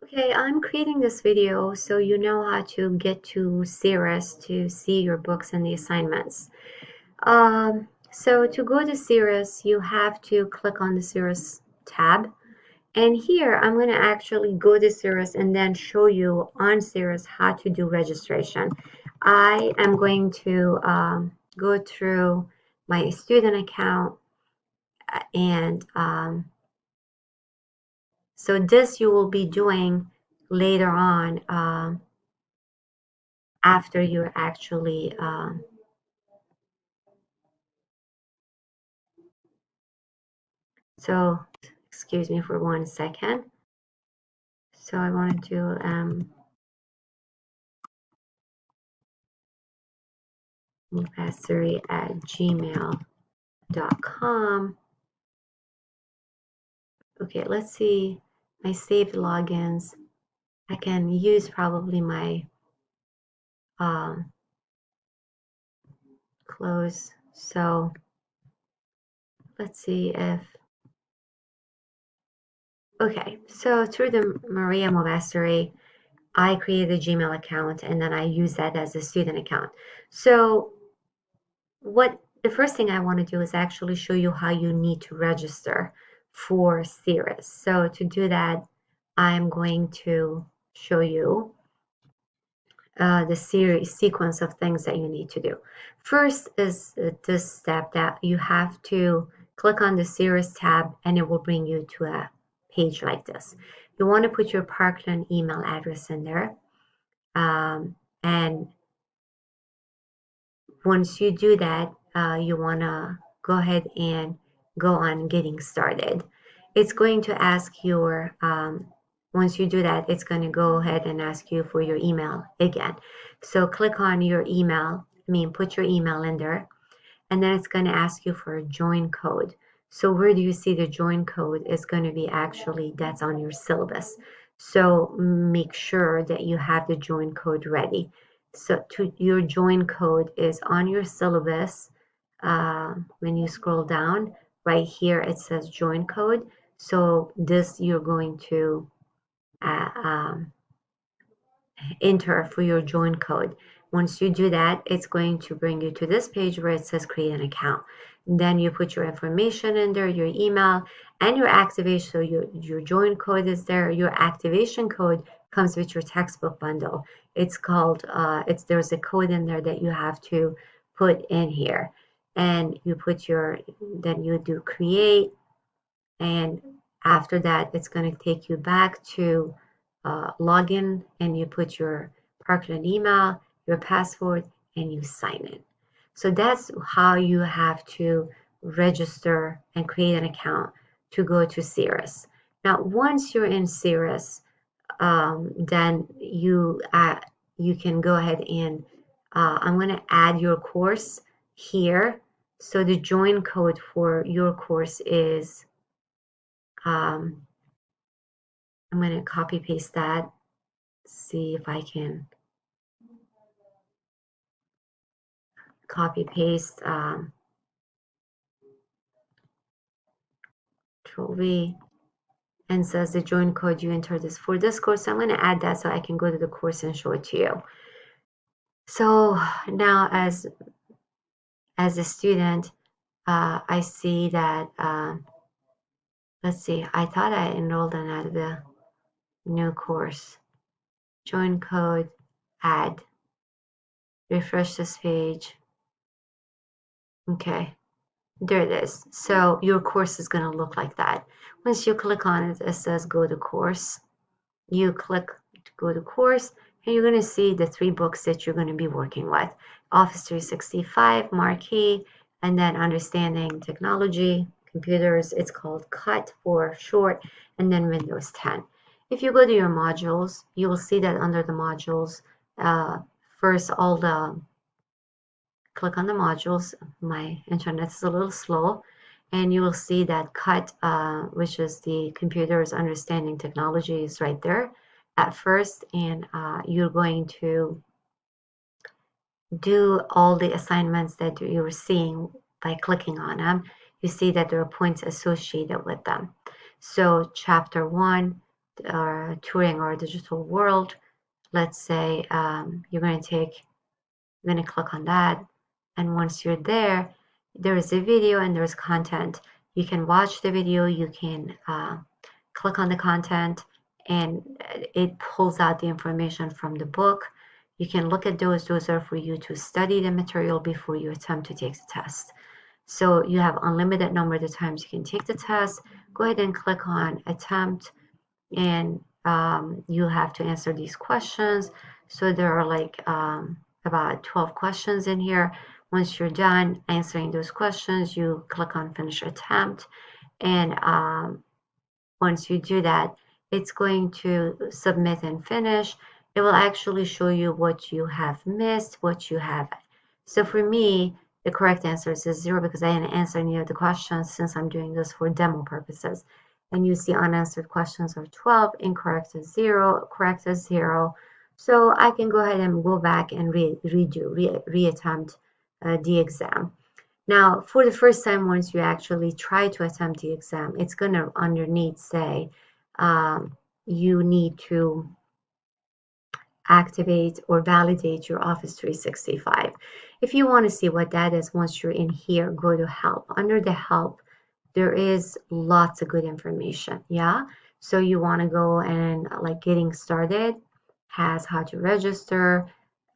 Okay, I'm creating this video so you know how to get to Cirrus to see your books and the assignments. So to go to Cirrus, you have to click on the Cirrus tab. And here I'm going to actually go to Cirrus and then show you on Cirrus how to do registration. I am going to go through my student account and so this you will be doing later on. After you're actually so excuse me for 1 second. So I want to do mufasiri@gmail.com. Okay, let's see my saved logins. I can use probably my close. So let's see if okay, so through the Maria Movasiri, I created a Gmail account and then I use that as a student account. So what the first thing I want to do is actually show you how you need to register for Cirrus. So to do that, I'm going to show you the sequence of things that you need to do. First is this step that you have to click on the Cirrus tab and it will bring you to a page like this. You want to put your Parkland email address in there. And once you do that, you want to go ahead and go on getting started. It's going to ask your, once you do that, it's going to go ahead and ask you for your email again. So click on your email, put your email in there, and then it's going to ask you for a join code. So where do you see the join code is going to be actually, that's on your syllabus. So make sure that you have the join code ready. So your join code is on your syllabus. When you scroll down, right here it says join code. So this you're going to enter for your join code. Once you do that, it's going to bring you to this page where it says create an account. And then you put your information in there, your email, and your activation. So your join code is there. Your activation code comes with your textbook bundle. It's called, there's a code in there that you have to put in here. And you put then you do create. And after that, it's going to take you back to login, and you put your Parkland email, your password, and you sign in. So that's how you have to register and create an account to go to Cirrus. Now, once you're in Cirrus, then you can go ahead and I'm going to add your course here. So the join code for your course is I'm going to copy paste that, see if I can copy paste Control V, and says the join code you entered is for this course. So I'm going to add that so I can go to the course and show it to you. So now as a student, I see that let's see, I thought I enrolled in the new course. Join code, add, refresh this page. Okay, there it is. So your course is going to look like that. Once you click on it, it says go to course. You click to go to course, and you're going to see the 3 books that you're going to be working with. Office 365, Marquee, and then Understanding Technology, Computers, it's called CUT for short, and then Windows 10. If you go to your modules, you will see that under the modules, first click on the modules. My internet is a little slow, and you will see that CUT, which is the Computers Understanding Technology, is right there at first, and you're going to do all the assignments that you're seeing by clicking on them. You see that there are points associated with them. So chapter 1, touring our digital world. Let's say you're going to click on that. And once you're there, there is a video and there's content. You can watch the video, you can click on the content, and it pulls out the information from the book. You can look at those. Those are for you to study the material before you attempt to take the test. So you have unlimited number of times you can take the test. Go ahead and click on attempt, and you have to answer these questions. So there are like about 12 questions in here. Once you're done answering those questions, you click on finish attempt, and once you do that, it's going to submit and finish. It will actually show you what you have missed, what you have. So for me, the correct answer is 0 because I didn't answer any of the questions since I'm doing this for demo purposes. And you see unanswered questions are 12, incorrect is 0, correct is 0. So I can go ahead and go back and reattempt the exam. Now, for the first time, once you actually try to attempt the exam, it's going to underneath say you need to activate or validate your Office 365. If you want to see what that is, once you're in here, go to help. Under the help, there is lots of good information. Yeah. So you want to go and like getting started has how to register,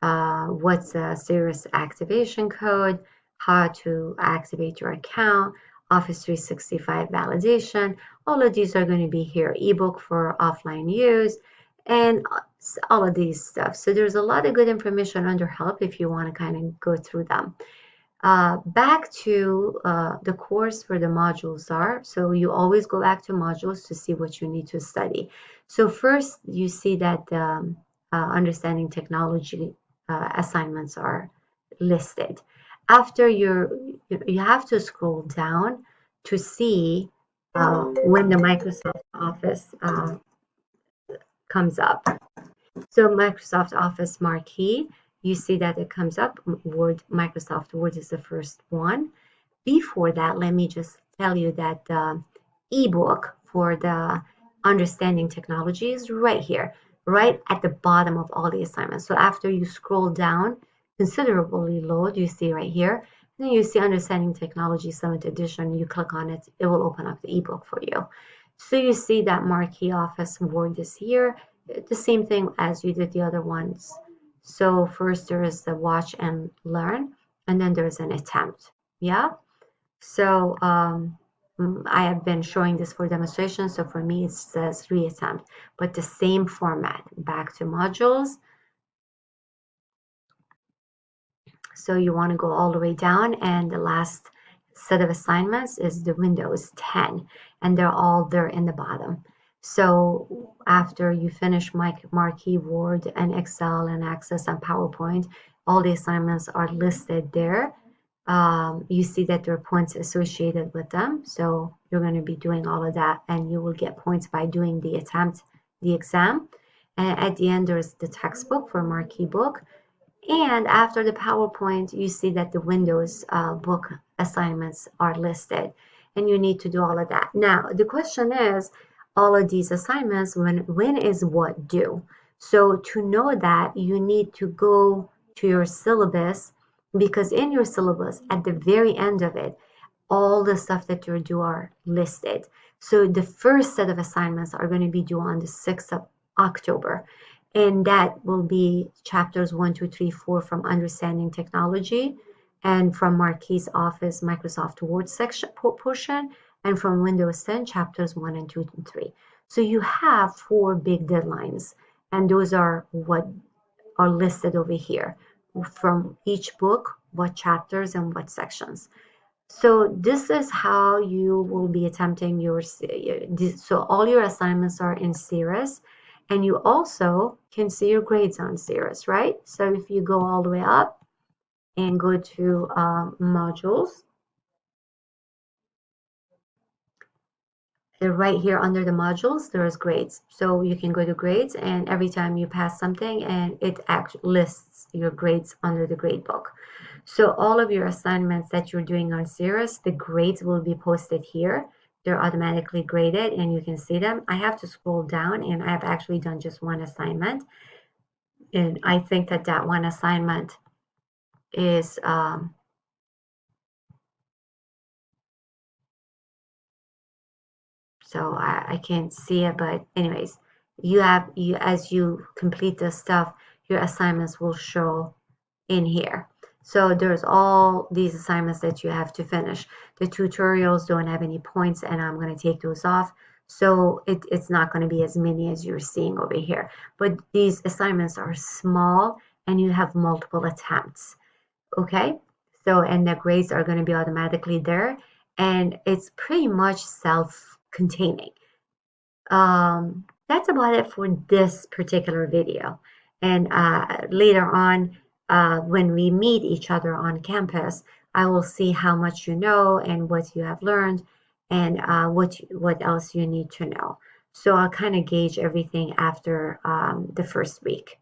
what's a Cirrus activation code, how to activate your account, Office 365 validation. All of these are going to be here. Ebook for offline use, and all of these stuff. So there's a lot of good information under help if you want to kind of go through them. Back to the course where the modules are. So you always go back to modules to see what you need to study. So first you see that understanding technology assignments are listed. After you have to scroll down to see when the Microsoft Office comes up. So Microsoft Office Marquee, you see that it comes up. Word, Microsoft Word is the first one. Before that, let me just tell you that the ebook for the understanding technology is right here, right at the bottom of all the assignments. So after you scroll down considerably low, you see right here, then you see understanding technology summit edition. You click on it, it will open up the ebook for you. So you see that Marquee Office Word is here, the same thing as you did the other ones. So first there is the watch and learn, and then there's an attempt. Yeah. So I have been showing this for demonstration. So for me, it says reattempt, but the same format. Back to modules. So you want to go all the way down, and the last set of assignments is the Windows 10, and they're all there in the bottom. So after you finish Marquee, Word, and Excel, and Access, and PowerPoint, all the assignments are listed there. You see that there are points associated with them. So you're going to be doing all of that, and you will get points by doing the attempt, the exam. And at the end, there's the textbook for Marquee book. And after the PowerPoint, you see that the Windows book assignments are listed, and you need to do all of that. Now, the question is, all of these assignments, when is what due? So to know that, you need to go to your syllabus, because in your syllabus, at the very end of it, all the stuff that you're due are listed. So the first set of assignments are going to be due on the 6th of October. And that will be chapters 1, 2, 3, 4 from Understanding Technology, and from Marquee's Office Microsoft Word section portion, and from Windows 10 chapters 1 and 2 and 3. So you have 4 big deadlines, and those are what are listed over here from each book, what chapters and what sections. So this is how you will be attempting your, so all your assignments are in Cirrus, and you also can see your grades on Cirrus, right? So if you go all the way up and go to modules, right here under the modules, there's grades. So you can go to grades, and every time you pass something, and it actually lists your grades under the grade book. So all of your assignments that you're doing on Cirrus, the grades will be posted here. they're automatically graded and you can see them. I have to scroll down, and I've actually done just one assignment. And I think that that one assignment is, so I can't see it, but anyways, as you complete this stuff, your assignments will show in here. So there's all these assignments that you have to finish. The tutorials don't have any points, and I'm going to take those off. So it's not going to be as many as you're seeing over here. But these assignments are small, and you have multiple attempts. Okay? So, and the grades are going to be automatically there, and it's pretty much self-containing. That's about it for this particular video. And later on, when we meet each other on campus, I will see how much you know and what you have learned, and what else you need to know. So I'll kind of gauge everything after the first week.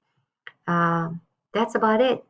That's about it.